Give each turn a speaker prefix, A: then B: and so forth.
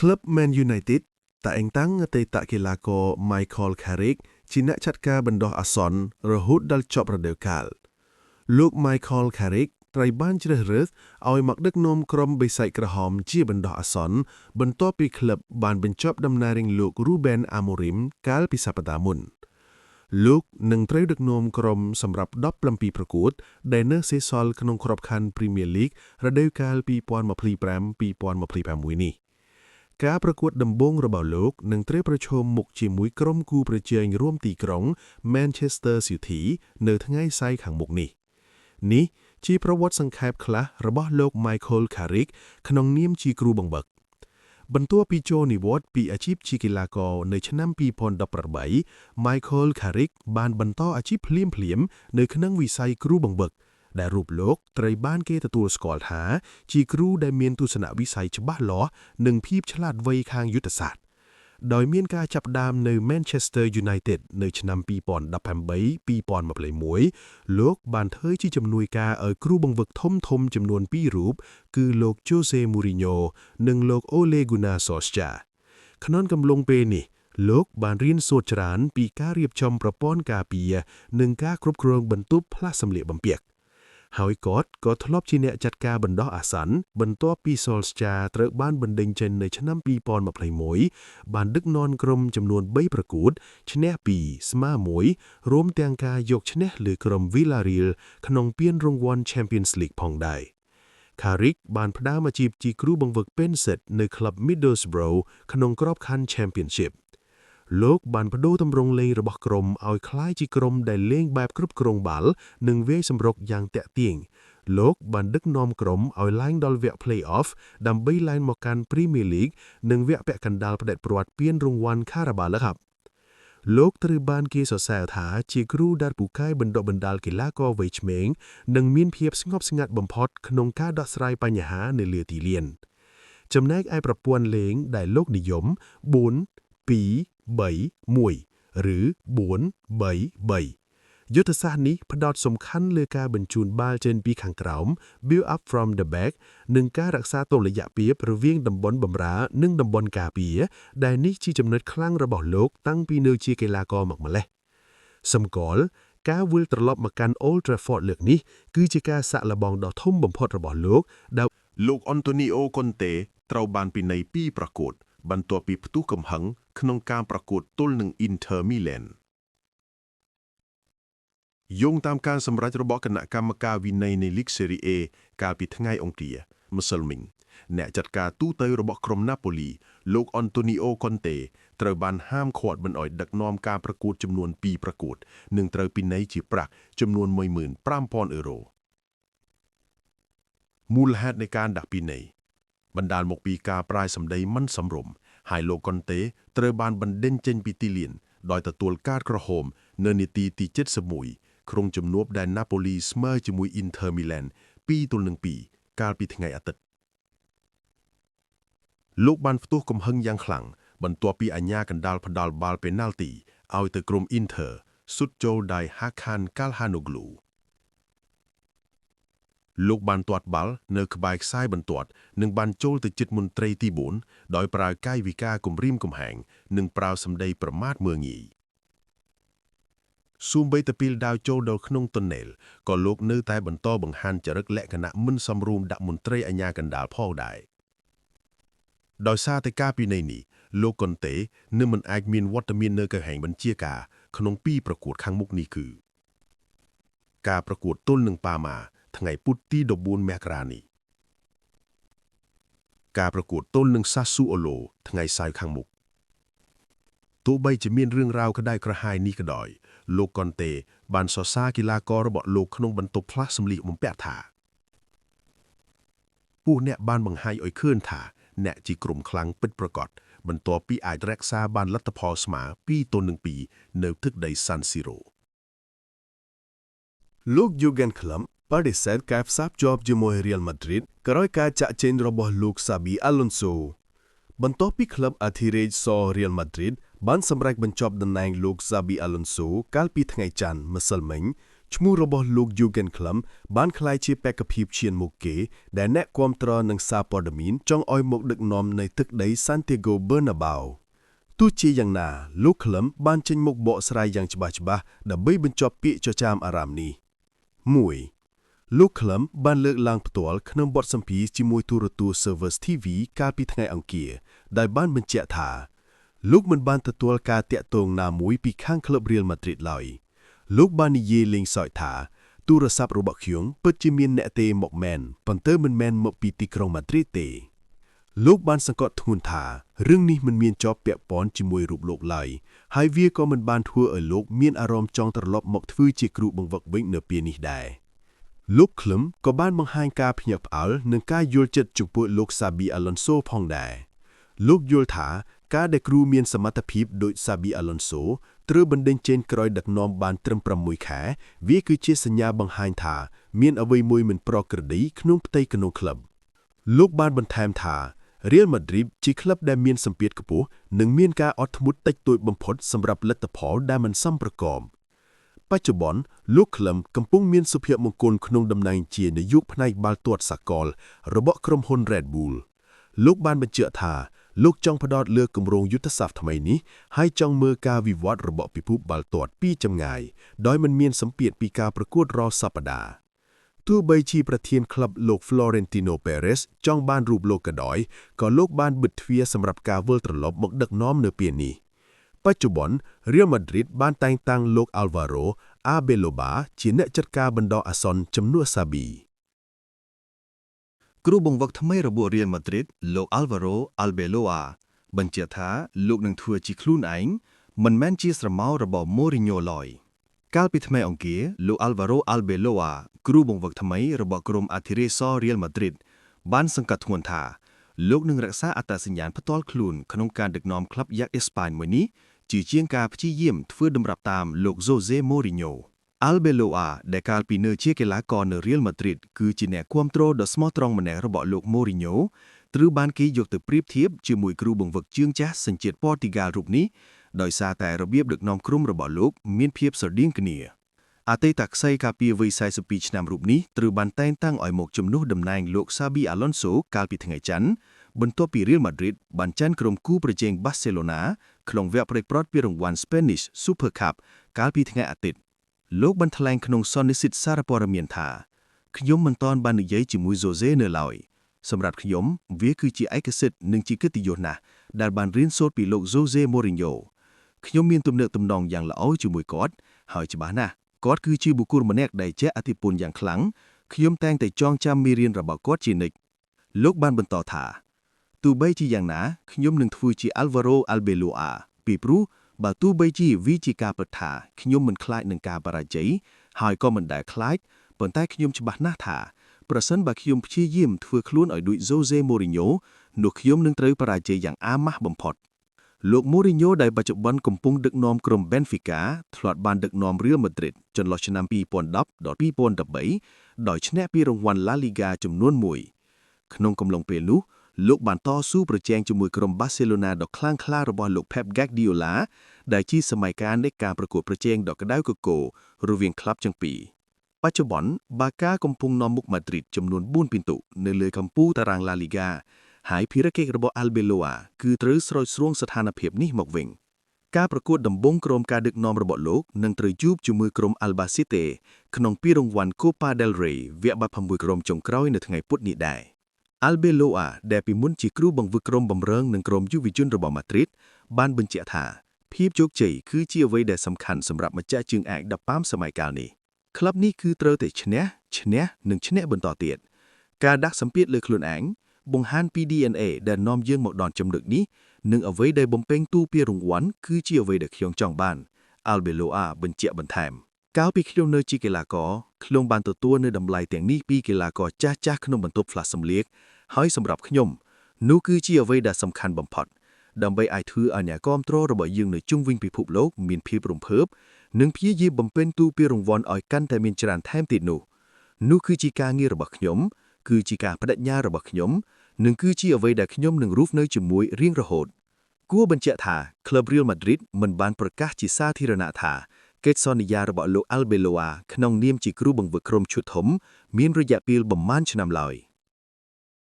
A: ក្លឹប Man United តែងតាំងអតីតកីឡាករ Michael Carrick ជាអ្នកចាត់ការបណ្ដោះអាសន្នរហូតដល់ចប់រដូវកាលលោក Michael Carrick ត្រូវបានជ្រើសរើសឲ្យមកដឹកនាំក្រុមបិសាចក្រហមជាបណ្ដោះអាសន្នបន្ទាប់ពីក្លឹបបានបញ្ចប់ដំណើរលោក Ruben Amorim កាលពីសប្តាហ៍មុនលោកនឹងត្រូវដឹកនាំក្រុមសម្រាប់17ប្រកួតដែលនៅសេសសល់ក្នុងក្របខ័ណ្ឌ Premier League រដូវកាល2025-2026 នេះការប្រកួតដំបូងរបស់លោកនឹងត្រូវប្រឈមមុខជាមួយក្រុមគូប្រជែងរួមទីក្រុង Manchester City នៅថ្ងៃស្អែកខាងមុខនេះជាប្រវត្តិសង្ខេបខ្លះរបស់លោក Michael Carrick ក្នុងនាមជាគ្រូបង្វឹកបន្ទាប់ពីចូលនិវត្តន៍ពីអាជីពជាកីឡាករនៅឆ្នាំ2018 Michael Carrick បានបន្តអាជីពភ្លាមនៅក្នុងវិស័យគ្រូបង្វឹកដែលរូបលោកត្រូវបានគេទទួលស្គាល់ថាជាគ្រូដែលមានទស្សនវិស័យច្បាស់លាស់និងភាពឆ្លាតវៃខាងយុទ្ធសាស្ត្រដោយមានការចាប់ផ្ដើមនៅ Manchester United នៅឆ្នាំ2018-2021 លោកបានធ្វើជាជំនួយការឲ្យគ្រូបង្វឹកធំចំនួន2រូបគឺលោក Jose Mourinho និងលោក Ole Gunnar Solskjaer ក្នុងកំឡុងពេលនេះលោកបានរៀនសូត្រច្រើនពីការរៀបចំប្រព័ន្ធការពារនិងការគ្រប់គ្រងបន្ទប់ផ្លាស់សម្លៀកបំពាក់ហើយគាត់ក៏ធ្លាប់ជាអ្នកចាត់ការបណ្ដោះអាសន្នបន្ទាប់ពី Solskjaer ត្រូវបានបណ្ដេញចេញនៅឆ្នាំ2021បានដឹកនាំក្រុមចំនួន3ប្រកួតឈ្នះ2ស្មើ1រួមទាំងការយកឈ្នះលើក្រុម Villarreal ក្នុងពានរង្វាន់ Champions League ផងដែរ Carrick បានផ្ដើមអាជីពជាគ្រូបង្វឹកពេនសិតនៅក្លឹប Middlesbrough ក្នុងក្របខ័ណ្ឌ Championshipលោកបានបដូរទម្រង់លេងរបស់ក្រុមឲ្យคล้ายជាក្រុមដែលលេងបែបគ្រប់គ្រងបាល់និងវាយសម្រុកយ៉ាងតាក់ទាញលោកបានដឹកនាំក្រុមឲ្យឡើងដល់វគ្គ Play-off ដើម្បីឡើងមកកាន់ Premier League និងវគ្គពាក់កណ្ដាលផ្ដាច់ព្រាត់ពានរង្វាន់ Carabao Cup លោកត្រូវបានគេសរសើរថាជាគ្រូដែលពូកែបណ្ដុះបណ្ដាលកីឡាករវ័យក្មេងនិងមានភាពស្ងប់ស្ងាត់បំផុតក្នុងការដោះស្រាយបញ្ហានៅលើទីលានចំណែកឯប្រព័ន្ធលេងដែលលោកនិយម4-2-3-1 ឬ4-3-3 យុទ្ធសាស្ត្រនេះផ្ដោតសំខាន់លើការបញ្ជូនបាល់ចេញពីខាងក្រោម build up from the back និងការរក្សាតុល្យភាពរវាងតំបន់បម្រើនិងតំបន់ការពារដែលនេះជាចំណុចខ្លាំងរបស់លោកតាំងពីនៅជាកីឡាករមកម្លេះសម្គាល់ការវិលត្រឡប់មកកាន់ Old Trafford លើកនេះគឺជាការសាក់លបងដ៏ធំបំផុតរបស់លោកដែលលោក Antonio Conte ត្រូវបានពិន័យ2ប្រកួតបន្ទាប់ពីផ្ទុះកំហឹងក្នុងការប្រកួតទល់នឹង Inter Milan យោងតាមការសម្រេចរបស់គណៈកម្មការវិន័យនៃ League Serie A កាលពីថ្ងៃអង្គារម្សិលមិញអ្នកចាត់ការទូទៅរបស់ក្រុម Napoli លោក Antonio Conte ត្រូវបានហាមឃាត់មិនឲ្យដឹកនាំការប្រកួតចំនួន2ប្រកួតនិងត្រូវពិន័យជាប្រាក់ចំនួន 15,000 អឺរ៉ូមូលហេតុនៃការដាក់ពិន័យបណ្ដាលមកពីការប្រាយសម្ដីមិនសមរម្យហើយលោក Conte ត្រូវបានបណ្ដេញចេញពីទីលានដោយទទួលកាតក្រហមនៅនាទីទី71ក្នុងជំនួបដែល Napoli ស្មើជាមួយ Inter Milan 2-2 កាលពីថ្ងៃអាទិត្យលោកបានផ្ទុះកំហឹងយ៉ាងខ្លាំងបន្ទាប់ពីអាជ្ញាកណ្ដាលផ្ដាល់បាល់ពេណាល់ទីឲ្យទៅក្រុម Inter សុទ្ធចូលដោយ Hakan Calhanogluលោកបានទាត់បាល់នៅក្បែរខ្សែបន្ទាត់និងបានចូលទៅជិតមន្ត្រីទី4ដោយប្រើកាយវិការគំរាមកំហែងនិងប្រើសម្ដីប្រមាថមើលងាយសូម្បីតែពេលដាវចូលដល់ក្នុងតុននេលក៏លោកនៅតែបន្តបង្ហាញចរិតលក្ខណៈមិនសមរម្យដាក់មន្ត្រីអាជ្ញាកណ្ដាលផងដែរដោយសារតែការពិន័យនេះលោក Conte នឹងមិនអាចមានវត្តមាននៅកន្លែងបញ្ជាការក្នុង2ប្រកួតខាងមុខនេះគឺការប្រកួតទល់នឹងប៉ាម៉ាថ្ងៃពុធទី14មករានេះការប្រកួតទល់នឹង Sassuolo ថ្ងៃសៅរ៍ខាងមុខទោះបីជាមានរឿងរ៉ាវក្តៅក្រហាយនេះក៏ដោយលោក Conte បានសរសើរកីឡាកររបស់លោកក្នុងបន្ទប់ផ្លាស់សម្លៀកបំពាក់ថាពួកអ្នកបានបង្ហាញឲ្យឃើញថាអ្នកជាក្រុមខ្លាំងពិតប្រាកដបន្ទាប់ពីអាចរក្សាបានលទ្ធផលស្មើ2-2នៅទឹកដី San Siro លោក Jurgen Klopp បដិសេធការផ្សារភ្ជាប់ជាមួយ Real Madrid ក្រោយការចាក់ចេញរបស់លោក Xabi Alonso បន្ទាប់ពីក្លឹបអធិរាជស Real Madrid បានសម្រេចបញ្ចប់តំណែងលោក Xabi Alonso កាលពីថ្ងៃច័ន្ទម្សិលមិញ ឈ្មោះរបស់លោក Jurgen Klopp បានក្លាយជាបេក្ខភាពឈានមុខគេដែលអ្នកគាំទ្រនឹងសារព័ត៌មានចង់ឲ្យមកដឹកនាំនៅទឹកដី Santiago Bernabeu ទោះជាយ៉ាងណាលោក Klopp បានចេញមុខបកស្រាយយ៉ាងច្បាស់ៗដើម្បីបញ្ចប់ពាក្យចចាមអារ៉ាមនេះ 1. លោក Klopp បានលើកឡើងផ្ទាល់ក្នុងបទសម្ភាសន៍ជាមួយទូរទស្សន៍ Servus TV កាលពីថ្ងៃអង្គារដែលបានបញ្ជាក់ថាលោកមិនបានទទួលការតាក់ទងណាមួយពីខាងក្លឹប Real Madrid ឡើយលោកបាននិយាយលេងសើចថាទូរស័ព្ទរបស់ខ្ញុំពិតជាមានអ្នកទេមកមែនប៉ុន្តែមិនមែនមកពីទីក្រុង Madrid ទេលោកបានសង្កត់ធ្ងន់ថារឿងនេះមិនមានជាប់ពាក់ព័ន្ធជាមួយរូបលោកឡើយហើយវាក៏មិនបានធ្វើឲ្យលោកមានអារម្មណ៍ចង់ត្រឡប់មកធ្វើជាគ្រូបង្វឹកវិញនៅពេលនេះដែរលោក Klopp ក៏បានបង្ហាញការភ្ញាក់ផ្អើលនិងការយល់ចិត្តចំពោះលោក Xabi Alonso ផងដែរលោកយល់ថាការដែលគ្រូមានសមត្ថភាពដូច Xabi Alonso ត្រូវបណ្ដេញចេញក្រោយដឹកនាំបានត្រឹម6ខែវាគឺជាសញ្ញាបង្ហាញថាមានអ្វីមួយមិនប្រក្រតីក្នុងផ្ទៃក្នុងក្លឹបលោកបានបន្ថែមថា Real Madrid ជាក្លឹបដែលមានសម្ពាធខ្ពស់និងមានការអត់ធ្មត់តិចតួចបំផុតសម្រាប់លទ្ធផលដែលមិនសមប្រកបបច្ចុប្បន្នលោក Klopp កំពុងមានសុភមង្គលក្នុងតំណែងជានាយកផ្នែកបាល់ទាត់សកលរបស់ក្រុមហ៊ុន Red Bull លោកបានបញ្ជាក់ថាលោកចង់ផ្ដោតលើគម្រោងយុទ្ធសាស្ត្រថ្មីនេះហើយចង់មើលការវិវត្តរបស់ពិភពបាល់ទាត់ពីចម្ងាយដោយមិនមានសម្ពាធពីការប្រកួតរាល់សប្តាហ៍ទោះបីជាប្រធានក្លឹបលោក Florentino Perez ចង់បានរូបលោកក៏ដោយក៏លោកបានបិទទ្វារសម្រាប់ការវិលត្រឡប់មកដឹកនាំនៅពេលនេះបច្ចុប្បន្ន Real Madrid បានតែងតាំងលោក Alvaro Arbeloa ជាអ្នកចាត់ការបណ្ដោះអាសន្នជំនួស Xabi
B: គ្រូបង្វឹកថ្មីរបស់ Real Madrid លោក Alvaro Arbeloa បញ្ជាក់ថាលោកនឹងធ្វើជាខ្លួនឯងមិនមែនជាស្រមោលរបស់ Mourinho ឡើយកាលពីថ្ងៃអង្គារលោក Alvaro Arbeloa គ្រូបង្វឹកថ្មីរបស់ក្រុមអាធិរាសរ Real Madrid បានសង្កត់ធ្ងន់ថាលោកនឹងរក្សាអត្តសញ្ញាណផ្ទាល់ខ្លួនក្នុងការដឹកនាំក្លឹបយ៉ាក់អេស្ប៉ាញមួយនេះជាជាងការព្យាយាមធ្វើដំរាប់តាមលោក Jose Mourinho Arbeloa ដែលកាលពីនៅជាកីឡាករនៅ Real Madrid គឺជាអ្នកគាំទ្រដ៏ស្មោះត្រង់ម្នាក់របស់លោក Mourinho ត្រូវបានគេយកទៅប្រៀបធៀបជាមួយគ្រូបង្វឹកជើងចាស់សញ្ជាតិប៉ូទីហ្គាល់រូបនេះដោយសារតែរបៀបដឹកនាំក្រុមរបស់លោកមានភាពស្រដៀងគ្នាអតីតក្សីការពារវ័យ42ឆ្នាំរូបនេះត្រូវបានតែងតាំងឲ្យមកជំនួសតំណែងលោក Xabi Alonso កាលពីថ្ងៃច័ន្ទបន្ទាប់ពី Real Madrid បានចាញ់ក្រុមគូប្រជែង Barcelona ក្នុងវគ្គប្រេកប្រត់ពីរង្វាន់ Spanish Super Cup កាលពីថ្ងៃអាទិត្យលោកបានថ្លែងក្នុងសន្និសីទសារព័ត៌មានថាខ្ញុំមិនទាន់បាននិយាយជាមួយ Jose នៅឡើយសម្រាប់ខ្ញុំវាគឺជាឯកសិទ្ធិនិងជាកិត្តិយសណាស់ដែលបានរៀនសូត្រពីលោក Jose Mourinho ខ្ញុំមានទំនាក់ទំនងយ៉ាងល្អជាមួយគាត់ហើយច្បាស់ណាស់គាត់គឺជាបុគ្គលម្នាក់ដែលជះឥទ្ធិពលយ៉ាងខ្លាំងខ្ញុំតែងតែចងចាំមេរៀនរបស់គាត់ជានិច្ចលោកបានបន្តថាទោះបីជាយ៉ាងណាខ្ញុំនឹងធ្វើជា Alvaro Arbeloa ពីព្រោះបើទោះបីជាវាជាការពិតថាខ្ញុំមិនខ្លាចនឹងការបរាជ័យហើយក៏មិនដែលខ្លាចប៉ុន្តែខ្ញុំច្បាស់ណាស់ថាប្រសិនបើខ្ញុំព្យាយាមធ្វើខ្លួនឲ្យដូច Jose Mourinho នោះខ្ញុំនឹងត្រូវបរាជ័យយ៉ាងអាម៉ាស់បំផុតលោក Mourinho ដែលបច្ចុប្បន្នកំពុងដឹកនាំក្រុម Benfica ធ្លាប់បានដឹកនាំ Real Madrid ចន្លោះឆ្នាំ2010ដល់2013ដោយឈ្នះពានរង្វាន់ La Liga ចំនួន1ក្នុងកំឡុងពេលនោះលោកបានតស៊ូប្រជែងជាមួយក្រុម Barcelona ដ៏ខ្លាំងក្លារបស់លោក Pep Guardiola ដែលជាសម័យកាលនៃការប្រកួតប្រជែងដ៏ក្តៅគគុរវាងក្លឹបទាំងពីរបច្ចុប្បន្ន Barca កំពុងនាំមុខ Madrid ចំនួន4ពិន្ទុនៅលើកំពូលតារាង La Liga ហើយភារកិច្ចរបស់ Arbeloa គឺត្រូវស្រោចស្រង់ស្ថានភាពនេះមកវិញការប្រកួតដំបូងក្រុមការដឹកនាំរបស់លោកនឹងត្រូវជួបជាមួយក្រុម Albacete ក្នុងពានរង្វាន់ Copa del Rey វគ្គ16ក្រុមចុងក្រោយនៅថ្ងៃពុធនេះដែរArbeloa ដែលពីមុនជាគ្រូបង្វឹកក្រុមបម្រើនិងក្រុមយុវជនរបស់ Madrid បានបញ្ជាក់ថាភាពជោគជ័យគឺជាអ្វីដែលសំខាន់សម្រាប់ម្ចាស់ជើងឯក15សម័យកាលនេះក្លឹបនេះគឺត្រូវតែឈ្នះនិងឈ្នះបន្តទៀតការដាក់សម្ពាធលើខ្លួនឯងបង្ហាញពី DNA ដែលនាំយើងមកដល់ចំណុចនេះនិងអ្វីដែលបំពេញទូពានរង្វាន់គឺជាអ្វីដែលខ្ញុំចង់បាន Arbeloa បញ្ជាក់បន្ថែមកាលពីខ្ញុំនៅជាកីឡាករខ្ញុំបានទទួលនូវតម្លៃទាំងនេះពីកីឡាករចាស់ៗក្នុងបន្ទប់ផ្លាស់សម្លៀកហើយសម្រាប់ខ្ញុំនោះគឺជាអ្វីដែលសំខាន់បំផុតដើម្បីឲ្យធ្វើឲ្យអ្នកគាំទ្ររបស់យើងនៅជុំវិញពិភពលោកមានភាពរំភើបនិងព្យាយាមបំពេញទូពានរង្វាន់ឲ្យកាន់តែមានច្រើនថែមទៀតនោះគឺជាការងាររបស់ខ្ញុំគឺជាការបដិញ្ញារបស់ខ្ញុំនិងគឺជាអ្វីដែលខ្ញុំនឹងរស់នៅជាមួយរៀងរហូតគួរបញ្ជាក់ថាក្លឹប Real Madrid មិនបានប្រកាសជាសាធារណៈថា កិច្ចសន្យារបស់លោក Arbeloa ក្នុងនាមជាគ្រូបង្វឹកក្រុមឈុតធំមានរយៈពេលប្រមាណឆ្នាំឡើយ។